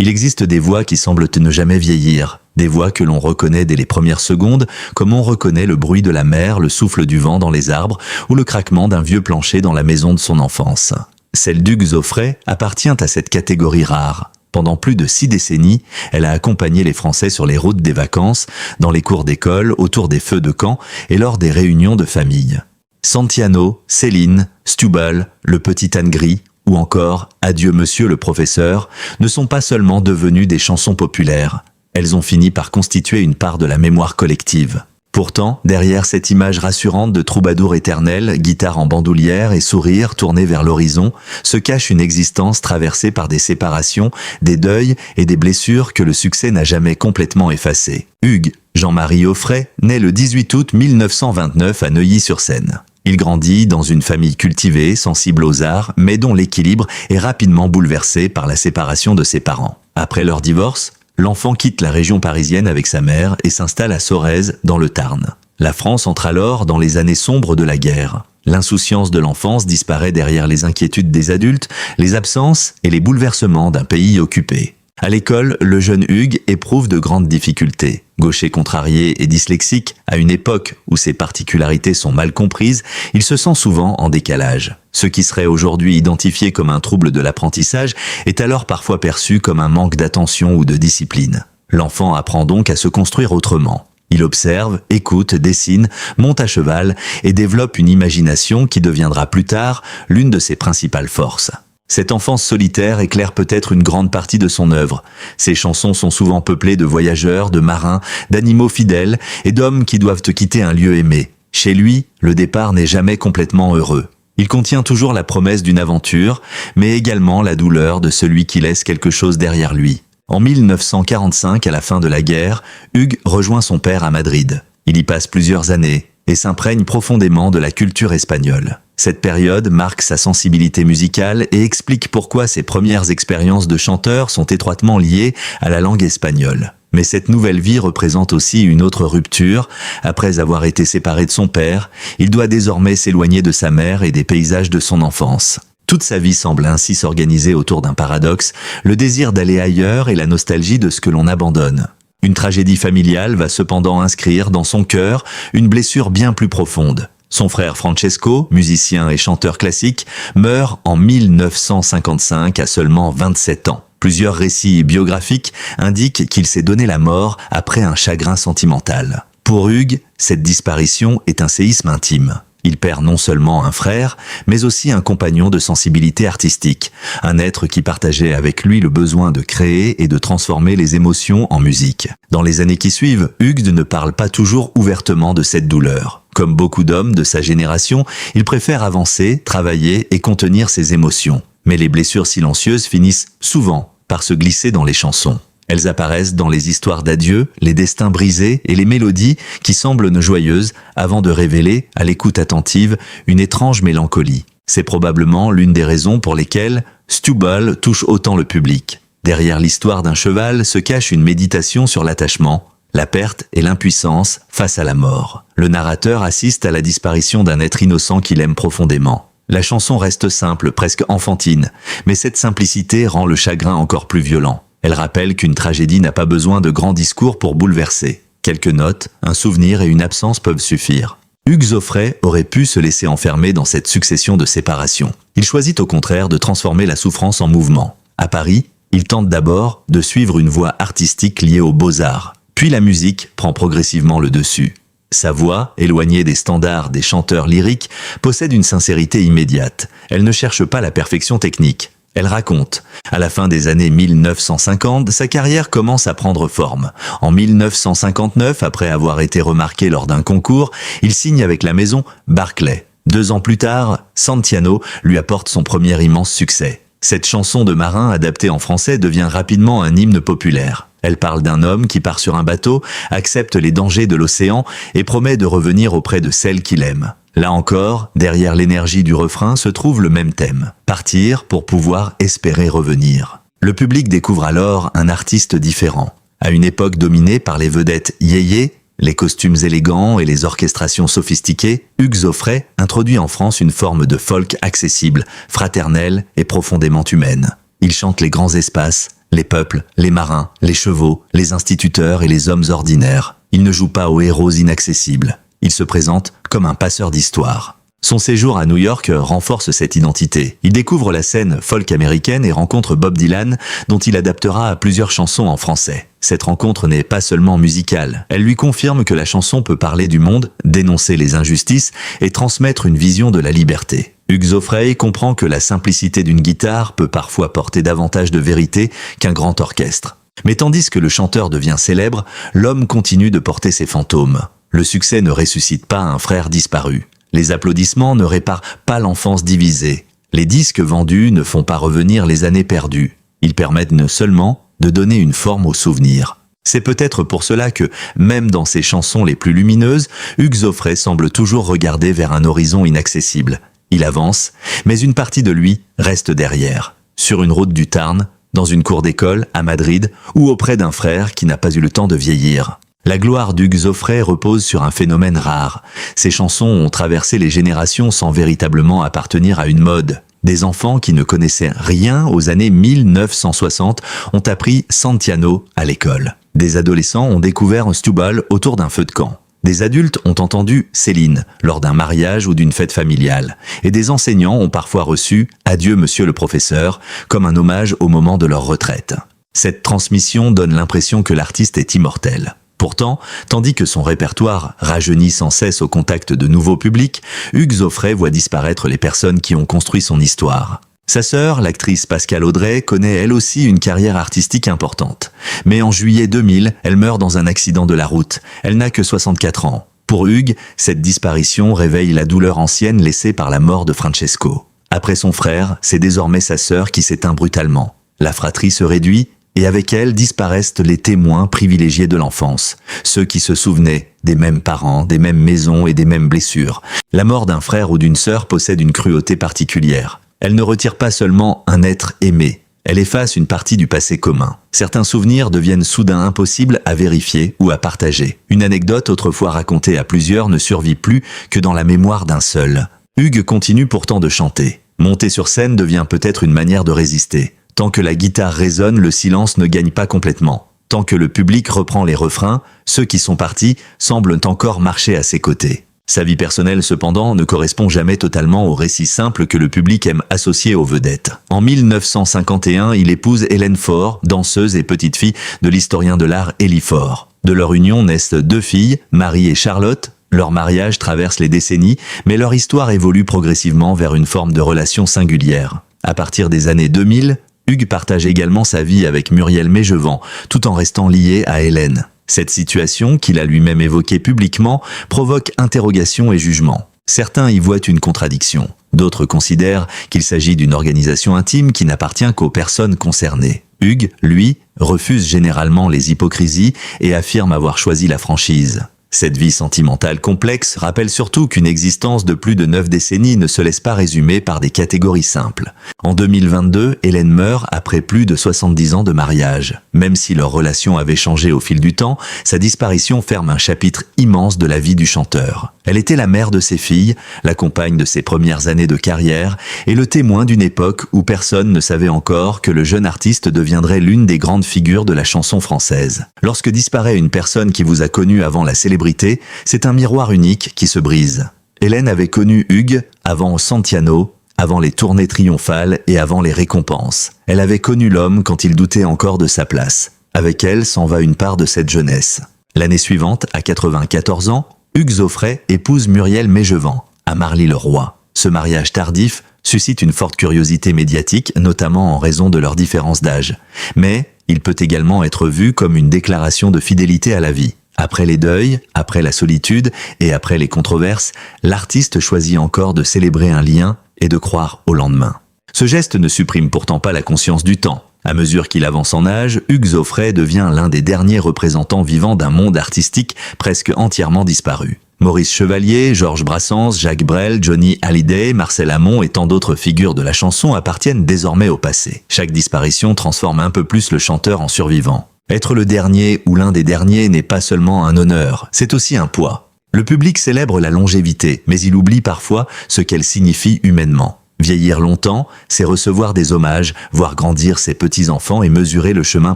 Il existe des voix qui semblent ne jamais vieillir, des voix que l'on reconnaît dès les premières secondes, comme on reconnaît le bruit de la mer, le souffle du vent dans les arbres ou le craquement d'un vieux plancher dans la maison de son enfance. Celle d'Hugues Aufray appartient à cette catégorie rare. Pendant plus de 6 décennies, elle a accompagné les Français sur les routes des vacances, dans les cours d'école, autour des feux de camp et lors des réunions de famille. Santiano, Céline, Stubble, Le Petit Âne Gris, ou encore Adieu Monsieur le Professeur, ne sont pas seulement devenues des chansons populaires. Elles ont fini par constituer une part de la mémoire collective. Pourtant, derrière cette image rassurante de troubadour éternel, guitare en bandoulière et sourire tourné vers l'horizon, se cache une existence traversée par des séparations, des deuils et des blessures que le succès n'a jamais complètement effacées. Hugues Jean-Marie Aufray naît le 18 août 1929 à Neuilly-sur-Seine. Il grandit dans une famille cultivée, sensible aux arts, mais dont l'équilibre est rapidement bouleversé par la séparation de ses parents. Après leur divorce, l'enfant quitte la région parisienne avec sa mère et s'installe à Sorèze, dans le Tarn. La France entre alors dans les années sombres de la guerre. L'insouciance de l'enfance disparaît derrière les inquiétudes des adultes, les absences et les bouleversements d'un pays occupé. À l'école, le jeune Hugues éprouve de grandes difficultés. Gaucher contrarié et dyslexique, à une époque où ses particularités sont mal comprises, il se sent souvent en décalage. Ce qui serait aujourd'hui identifié comme un trouble de l'apprentissage est alors parfois perçu comme un manque d'attention ou de discipline. L'enfant apprend donc à se construire autrement. Il observe, écoute, dessine, monte à cheval et développe une imagination qui deviendra plus tard l'une de ses principales forces. Cette enfance solitaire éclaire peut-être une grande partie de son œuvre. Ses chansons sont souvent peuplées de voyageurs, de marins, d'animaux fidèles et d'hommes qui doivent quitter un lieu aimé. Chez lui, le départ n'est jamais complètement heureux. Il contient toujours la promesse d'une aventure, mais également la douleur de celui qui laisse quelque chose derrière lui. En 1945, à la fin de la guerre, Hugues rejoint son père à Madrid. Il y passe plusieurs années et s'imprègne profondément de la culture espagnole. Cette période marque sa sensibilité musicale et explique pourquoi ses premières expériences de chanteur sont étroitement liées à la langue espagnole. Mais cette nouvelle vie représente aussi une autre rupture. Après avoir été séparé de son père, il doit désormais s'éloigner de sa mère et des paysages de son enfance. Toute sa vie semble ainsi s'organiser autour d'un paradoxe, le désir d'aller ailleurs et la nostalgie de ce que l'on abandonne. Une tragédie familiale va cependant inscrire dans son cœur une blessure bien plus profonde. Son frère Francesco, musicien et chanteur classique, meurt en 1955 à seulement 27 ans. Plusieurs récits biographiques indiquent qu'il s'est donné la mort après un chagrin sentimental. Pour Hugues, cette disparition est un séisme intime. Il perd non seulement un frère, mais aussi un compagnon de sensibilité artistique, un être qui partageait avec lui le besoin de créer et de transformer les émotions en musique. Dans les années qui suivent, Hugues ne parle pas toujours ouvertement de cette douleur. Comme beaucoup d'hommes de sa génération, il préfère avancer, travailler et contenir ses émotions. Mais les blessures silencieuses finissent souvent par se glisser dans les chansons. Elles apparaissent dans les histoires d'adieu, les destins brisés et les mélodies qui semblent joyeuses avant de révéler, à l'écoute attentive, une étrange mélancolie. C'est probablement l'une des raisons pour lesquelles Stubble touche autant le public. Derrière l'histoire d'un cheval se cache une méditation sur l'attachement, la perte et l'impuissance face à la mort. Le narrateur assiste à la disparition d'un être innocent qu'il aime profondément. La chanson reste simple, presque enfantine, mais cette simplicité rend le chagrin encore plus violent. Elle rappelle qu'une tragédie n'a pas besoin de grands discours pour bouleverser. Quelques notes, un souvenir et une absence peuvent suffire. Hugues Aufray aurait pu se laisser enfermer dans cette succession de séparations. Il choisit au contraire de transformer la souffrance en mouvement. À Paris, il tente d'abord de suivre une voie artistique liée aux beaux-arts. Puis la musique prend progressivement le dessus. Sa voix, éloignée des standards des chanteurs lyriques, possède une sincérité immédiate. Elle ne cherche pas la perfection technique. Elle raconte. À la fin des années 1950, sa carrière commence à prendre forme. En 1959, après avoir été remarqué lors d'un concours, il signe avec la maison Barclay. 2 ans plus tard, Santiano lui apporte son premier immense succès. Cette chanson de marin adaptée en français devient rapidement un hymne populaire. Elle parle d'un homme qui part sur un bateau, accepte les dangers de l'océan et promet de revenir auprès de celle qu'il aime. Là encore, derrière l'énergie du refrain se trouve le même thème. Partir pour pouvoir espérer revenir. Le public découvre alors un artiste différent. À une époque dominée par les vedettes yéyé, les costumes élégants et les orchestrations sophistiquées, Hugues Aufray introduit en France une forme de folk accessible, fraternelle et profondément humaine. Il chante les grands espaces, les peuples, les marins, les chevaux, les instituteurs et les hommes ordinaires. Il ne joue pas aux héros inaccessibles. Il se présente comme un passeur d'histoire. Son séjour à New York renforce cette identité. Il découvre la scène folk américaine et rencontre Bob Dylan, dont il adaptera plusieurs chansons en français. Cette rencontre n'est pas seulement musicale. Elle lui confirme que la chanson peut parler du monde, dénoncer les injustices et transmettre une vision de la liberté. Hugues Aufray comprend que la simplicité d'une guitare peut parfois porter davantage de vérité qu'un grand orchestre. Mais tandis que le chanteur devient célèbre, l'homme continue de porter ses fantômes. Le succès ne ressuscite pas un frère disparu. Les applaudissements ne réparent pas l'enfance divisée. Les disques vendus ne font pas revenir les années perdues. Ils permettent seulement de donner une forme aux souvenirs. C'est peut-être pour cela que, même dans ses chansons les plus lumineuses, Hugues Aufray semble toujours regarder vers un horizon inaccessible. Il avance, mais une partie de lui reste derrière. Sur une route du Tarn, dans une cour d'école, à Madrid, ou auprès d'un frère qui n'a pas eu le temps de vieillir. La gloire d'Hugues Aufray repose sur un phénomène rare. Ses chansons ont traversé les générations sans véritablement appartenir à une mode. Des enfants qui ne connaissaient rien aux années 1960 ont appris Santillano à l'école. Des adolescents ont découvert un Stubble autour d'un feu de camp. Des adultes ont entendu Céline lors d'un mariage ou d'une fête familiale. Et des enseignants ont parfois reçu « Adieu monsieur le professeur » comme un hommage au moment de leur retraite. Cette transmission donne l'impression que l'artiste est immortel. Pourtant, tandis que son répertoire rajeunit sans cesse au contact de nouveaux publics, Hugues Aufray voit disparaître les personnes qui ont construit son histoire. Sa sœur, l'actrice Pascale Audrey, connaît elle aussi une carrière artistique importante. Mais en juillet 2000, elle meurt dans un accident de la route. Elle n'a que 64 ans. Pour Hugues, cette disparition réveille la douleur ancienne laissée par la mort de Francesco. Après son frère, c'est désormais sa sœur qui s'éteint brutalement. La fratrie se réduit, et avec elle disparaissent les témoins privilégiés de l'enfance, ceux qui se souvenaient des mêmes parents, des mêmes maisons et des mêmes blessures. La mort d'un frère ou d'une sœur possède une cruauté particulière. Elle ne retire pas seulement un être aimé, elle efface une partie du passé commun. Certains souvenirs deviennent soudain impossibles à vérifier ou à partager. Une anecdote autrefois racontée à plusieurs ne survit plus que dans la mémoire d'un seul. Hugues continue pourtant de chanter. Monter sur scène devient peut-être une manière de résister. Tant que la guitare résonne, le silence ne gagne pas complètement. Tant que le public reprend les refrains, ceux qui sont partis semblent encore marcher à ses côtés. Sa vie personnelle, cependant, ne correspond jamais totalement au récit simple que le public aime associer aux vedettes. En 1951, il épouse Hélène Faure, danseuse et petite-fille de l'historien de l'art Élie Faure. De leur union naissent 2 filles, Marie et Charlotte. Leur mariage traverse les décennies, mais leur histoire évolue progressivement vers une forme de relation singulière. À partir des années 2000, Hugues partage également sa vie avec Muriel Mégevant, tout en restant lié à Hélène. Cette situation, qu'il a lui-même évoquée publiquement, provoque interrogation et jugement. Certains y voient une contradiction. D'autres considèrent qu'il s'agit d'une organisation intime qui n'appartient qu'aux personnes concernées. Hugues, lui, refuse généralement les hypocrisies et affirme avoir choisi la franchise. Cette vie sentimentale complexe rappelle surtout qu'une existence de plus de 9 décennies ne se laisse pas résumer par des catégories simples. En 2022, Hélène meurt après plus de 70 ans de mariage. Même si leur relation avait changé au fil du temps, sa disparition ferme un chapitre immense de la vie du chanteur. Elle était la mère de ses filles, la compagne de ses premières années de carrière et le témoin d'une époque où personne ne savait encore que le jeune artiste deviendrait l'une des grandes figures de la chanson française. Lorsque disparaît une personne qui vous a connu avant la célébrité, c'est un miroir unique qui se brise. Hélène avait connu Hugues avant Santillano, avant les tournées triomphales et avant les récompenses. Elle avait connu l'homme quand il doutait encore de sa place. Avec elle s'en va une part de cette jeunesse. L'année suivante, à 94 ans, Hugues Aufray épouse Muriel Mégevant, à Marly-le-Roi. Ce mariage tardif suscite une forte curiosité médiatique, notamment en raison de leur différence d'âge. Mais il peut également être vu comme une déclaration de fidélité à la vie. Après les deuils, après la solitude et après les controverses, l'artiste choisit encore de célébrer un lien et de croire au lendemain. Ce geste ne supprime pourtant pas la conscience du temps. À mesure qu'il avance en âge, Hugues Aufray devient l'un des derniers représentants vivants d'un monde artistique presque entièrement disparu. Maurice Chevalier, Georges Brassens, Jacques Brel, Johnny Hallyday, Marcel Amont et tant d'autres figures de la chanson appartiennent désormais au passé. Chaque disparition transforme un peu plus le chanteur en survivant. Être le dernier ou l'un des derniers n'est pas seulement un honneur, c'est aussi un poids. Le public célèbre la longévité, mais il oublie parfois ce qu'elle signifie humainement. Vieillir longtemps, c'est recevoir des hommages, voir grandir ses petits-enfants et mesurer le chemin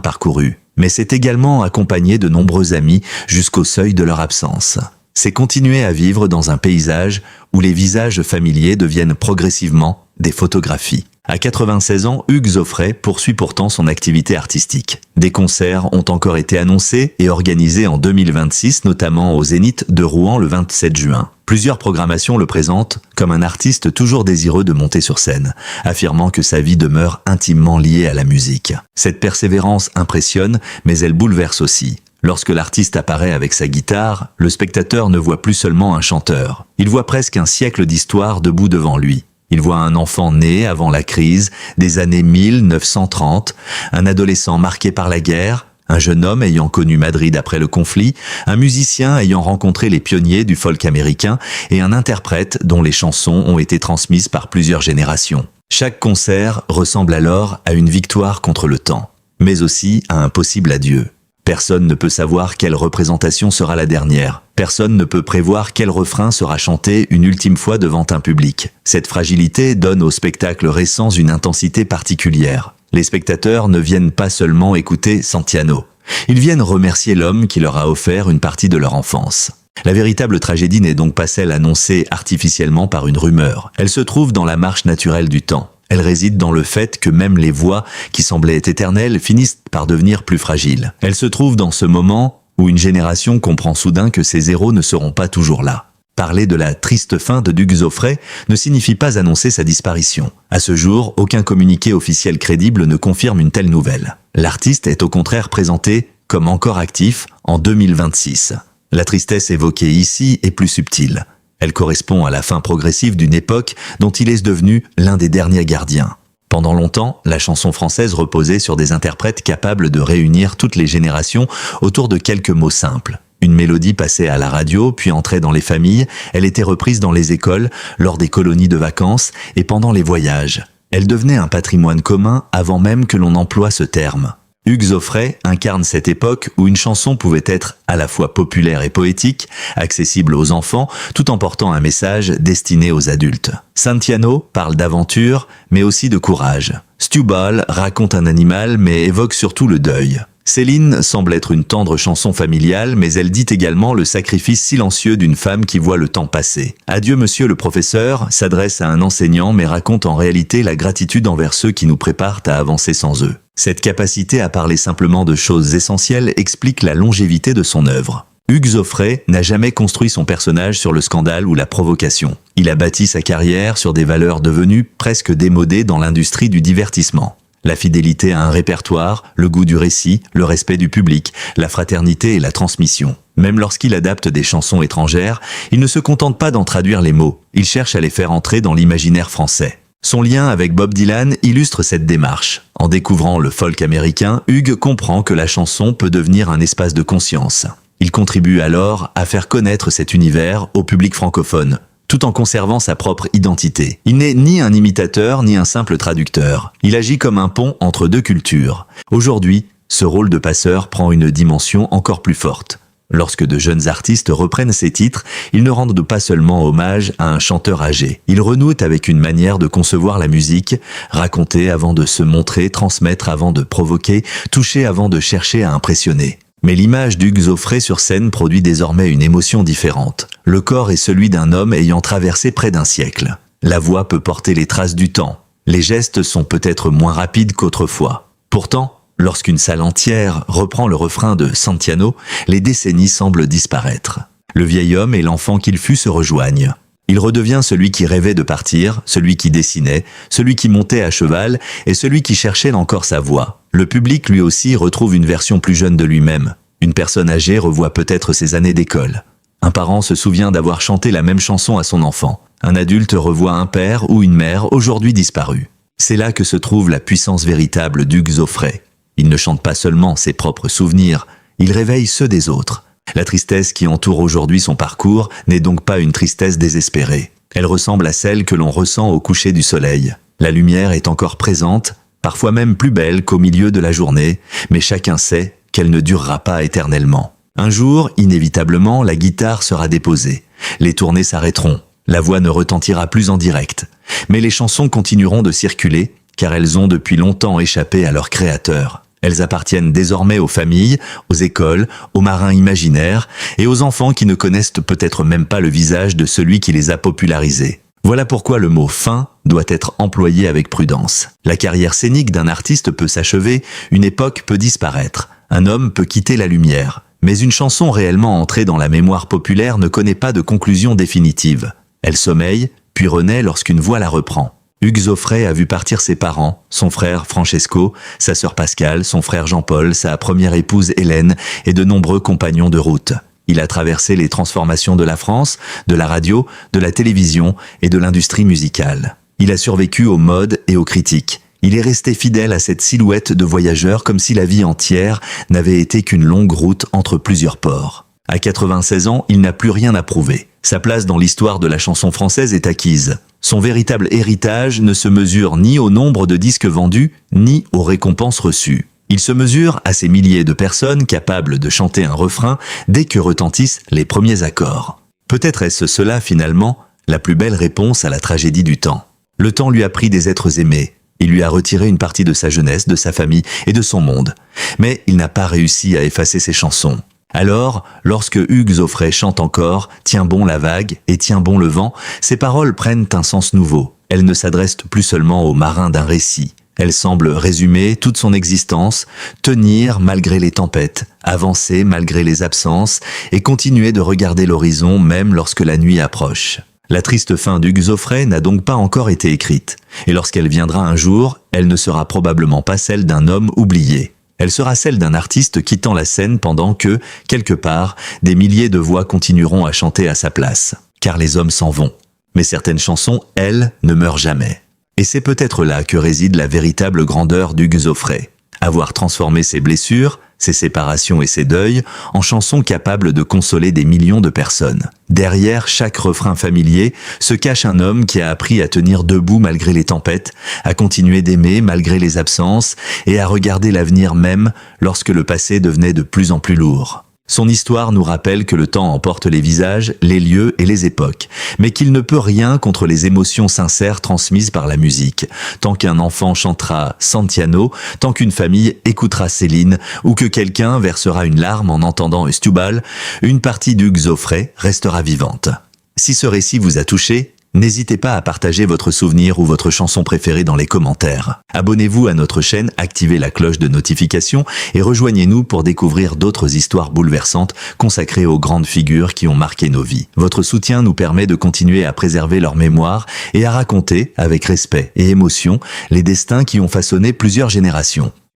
parcouru. Mais c'est également accompagner de nombreux amis jusqu'au seuil de leur absence. C'est continuer à vivre dans un paysage où les visages familiers deviennent progressivement des photographies. À 96 ans, Hugues Zoffret poursuit pourtant son activité artistique. Des concerts ont encore été annoncés et organisés en 2026, notamment au Zénith de Rouen le 27 juin. Plusieurs programmations le présentent comme un artiste toujours désireux de monter sur scène, affirmant que sa vie demeure intimement liée à la musique. Cette persévérance impressionne, mais elle bouleverse aussi. Lorsque l'artiste apparaît avec sa guitare, le spectateur ne voit plus seulement un chanteur. Il voit presque un siècle d'histoire debout devant lui. Il voit un enfant né avant la crise des années 1930, un adolescent marqué par la guerre, un jeune homme ayant connu Madrid après le conflit, un musicien ayant rencontré les pionniers du folk américain et un interprète dont les chansons ont été transmises par plusieurs générations. Chaque concert ressemble alors à une victoire contre le temps, mais aussi à un possible adieu. Personne ne peut savoir quelle représentation sera la dernière. Personne ne peut prévoir quel refrain sera chanté une ultime fois devant un public. Cette fragilité donne aux spectacles récents une intensité particulière. Les spectateurs ne viennent pas seulement écouter Santillano. Ils viennent remercier l'homme qui leur a offert une partie de leur enfance. La véritable tragédie n'est donc pas celle annoncée artificiellement par une rumeur. Elle se trouve dans la marche naturelle du temps. Elle réside dans le fait que même les voix qui semblaient éternelles finissent par devenir plus fragiles. Elle se trouve dans ce moment où une génération comprend soudain que ses héros ne seront pas toujours là. Parler de la triste fin de Hugues Zoffret ne signifie pas annoncer sa disparition. À ce jour, aucun communiqué officiel crédible ne confirme une telle nouvelle. L'artiste est au contraire présenté comme encore actif en 2026. La tristesse évoquée ici est plus subtile. Elle correspond à la fin progressive d'une époque dont il est devenu l'un des derniers gardiens. Pendant longtemps, la chanson française reposait sur des interprètes capables de réunir toutes les générations autour de quelques mots simples. Une mélodie passée à la radio, puis entrait dans les familles, elle était reprise dans les écoles, lors des colonies de vacances et pendant les voyages. Elle devenait un patrimoine commun avant même que l'on emploie ce terme. Hugues Zoffret incarne cette époque où une chanson pouvait être à la fois populaire et poétique, accessible aux enfants, tout en portant un message destiné aux adultes. Santillano parle d'aventure, mais aussi de courage. Stu Ball raconte un animal, mais évoque surtout le deuil. Céline semble être une tendre chanson familiale, mais elle dit également le sacrifice silencieux d'une femme qui voit le temps passer. Adieu monsieur le professeur s'adresse à un enseignant, mais raconte en réalité la gratitude envers ceux qui nous préparent à avancer sans eux. Cette capacité à parler simplement de choses essentielles explique la longévité de son œuvre. Hugues Zoffret n'a jamais construit son personnage sur le scandale ou la provocation. Il a bâti sa carrière sur des valeurs devenues presque démodées dans l'industrie du divertissement. La fidélité à un répertoire, le goût du récit, le respect du public, la fraternité et la transmission. Même lorsqu'il adapte des chansons étrangères, il ne se contente pas d'en traduire les mots, il cherche à les faire entrer dans l'imaginaire français. Son lien avec Bob Dylan illustre cette démarche. En découvrant le folk américain, Hugues comprend que la chanson peut devenir un espace de conscience. Il contribue alors à faire connaître cet univers au public francophone, tout en conservant sa propre identité. Il n'est ni un imitateur ni un simple traducteur. Il agit comme un pont entre deux cultures. Aujourd'hui, ce rôle de passeur prend une dimension encore plus forte. Lorsque de jeunes artistes reprennent ces titres, ils ne rendent pas seulement hommage à un chanteur âgé. Ils renouent avec une manière de concevoir la musique, raconter avant de se montrer, transmettre avant de provoquer, toucher avant de chercher à impressionner. Mais l'image d'Hugues Zoffret sur scène produit désormais une émotion différente. Le corps est celui d'un homme ayant traversé près d'un siècle. La voix peut porter les traces du temps. Les gestes sont peut-être moins rapides qu'autrefois. Pourtant, lorsqu'une salle entière reprend le refrain de Santillano, les décennies semblent disparaître. Le vieil homme et l'enfant qu'il fut se rejoignent. Il redevient celui qui rêvait de partir, celui qui dessinait, celui qui montait à cheval et celui qui cherchait encore sa voix. Le public lui aussi retrouve une version plus jeune de lui-même. Une personne âgée revoit peut-être ses années d'école. Un parent se souvient d'avoir chanté la même chanson à son enfant. Un adulte revoit un père ou une mère aujourd'hui disparu. C'est là que se trouve la puissance véritable d'Hugues Zoffret. Il ne chante pas seulement ses propres souvenirs, il réveille ceux des autres. La tristesse qui entoure aujourd'hui son parcours n'est donc pas une tristesse désespérée. Elle ressemble à celle que l'on ressent au coucher du soleil. La lumière est encore présente, parfois même plus belle qu'au milieu de la journée, mais chacun sait qu'elle ne durera pas éternellement. Un jour, inévitablement, la guitare sera déposée. Les tournées s'arrêteront. La voix ne retentira plus en direct. Mais les chansons continueront de circuler, car elles ont depuis longtemps échappé à leur créateur. Elles appartiennent désormais aux familles, aux écoles, aux marins imaginaires et aux enfants qui ne connaissent peut-être même pas le visage de celui qui les a popularisées. Voilà pourquoi le mot « fin » doit être employé avec prudence. La carrière scénique d'un artiste peut s'achever, une époque peut disparaître, un homme peut quitter la lumière. Mais une chanson réellement entrée dans la mémoire populaire ne connaît pas de conclusion définitive. Elle sommeille, puis renaît lorsqu'une voix la reprend. Hugues Aufray a vu partir ses parents, son frère Francesco, sa sœur Pascale, son frère Jean-Paul, sa première épouse Hélène et de nombreux compagnons de route. Il a traversé les transformations de la France, de la radio, de la télévision et de l'industrie musicale. Il a survécu aux modes et aux critiques. Il est resté fidèle à cette silhouette de voyageur comme si la vie entière n'avait été qu'une longue route entre plusieurs ports. À 96 ans, il n'a plus rien à prouver. Sa place dans l'histoire de la chanson française est acquise. Son véritable héritage ne se mesure ni au nombre de disques vendus, ni aux récompenses reçues. Il se mesure à ces milliers de personnes capables de chanter un refrain dès que retentissent les premiers accords. Peut-être est-ce cela, finalement, la plus belle réponse à la tragédie du temps. Le temps lui a pris des êtres aimés. Il lui a retiré une partie de sa jeunesse, de sa famille et de son monde. Mais il n'a pas réussi à effacer ses chansons. Alors, lorsque Hugues Aufray chante encore « Tiens bon la vague et tiens bon le vent », ses paroles prennent un sens nouveau. Elles ne s'adressent plus seulement aux marins d'un récit. Elles semblent résumer toute son existence, tenir malgré les tempêtes, avancer malgré les absences et continuer de regarder l'horizon même lorsque la nuit approche. La triste fin d'Hugues Aufray n'a donc pas encore été écrite. Et lorsqu'elle viendra un jour, elle ne sera probablement pas celle d'un homme oublié. Elle sera celle d'un artiste quittant la scène pendant que, quelque part, des milliers de voix continueront à chanter à sa place. Car les hommes s'en vont. Mais certaines chansons, elles, ne meurent jamais. Et c'est peut-être là que réside la véritable grandeur d'Hugues Aufray. Avoir transformé ses blessures, ses séparations et ses deuils en chansons capables de consoler des millions de personnes. Derrière chaque refrain familier se cache un homme qui a appris à tenir debout malgré les tempêtes, à continuer d'aimer malgré les absences et à regarder l'avenir même lorsque le passé devenait de plus en plus lourd. Son histoire nous rappelle que le temps emporte les visages, les lieux et les époques, mais qu'il ne peut rien contre les émotions sincères transmises par la musique. Tant qu'un enfant chantera Santiano, tant qu'une famille écoutera Céline, ou que quelqu'un versera une larme en entendant Estubal, une partie d'Hugues Aufray restera vivante. Si ce récit vous a touché, n'hésitez pas à partager votre souvenir ou votre chanson préférée dans les commentaires. Abonnez-vous à notre chaîne, activez la cloche de notification et rejoignez-nous pour découvrir d'autres histoires bouleversantes consacrées aux grandes figures qui ont marqué nos vies. Votre soutien nous permet de continuer à préserver leur mémoire et à raconter, avec respect et émotion, les destins qui ont façonné plusieurs générations.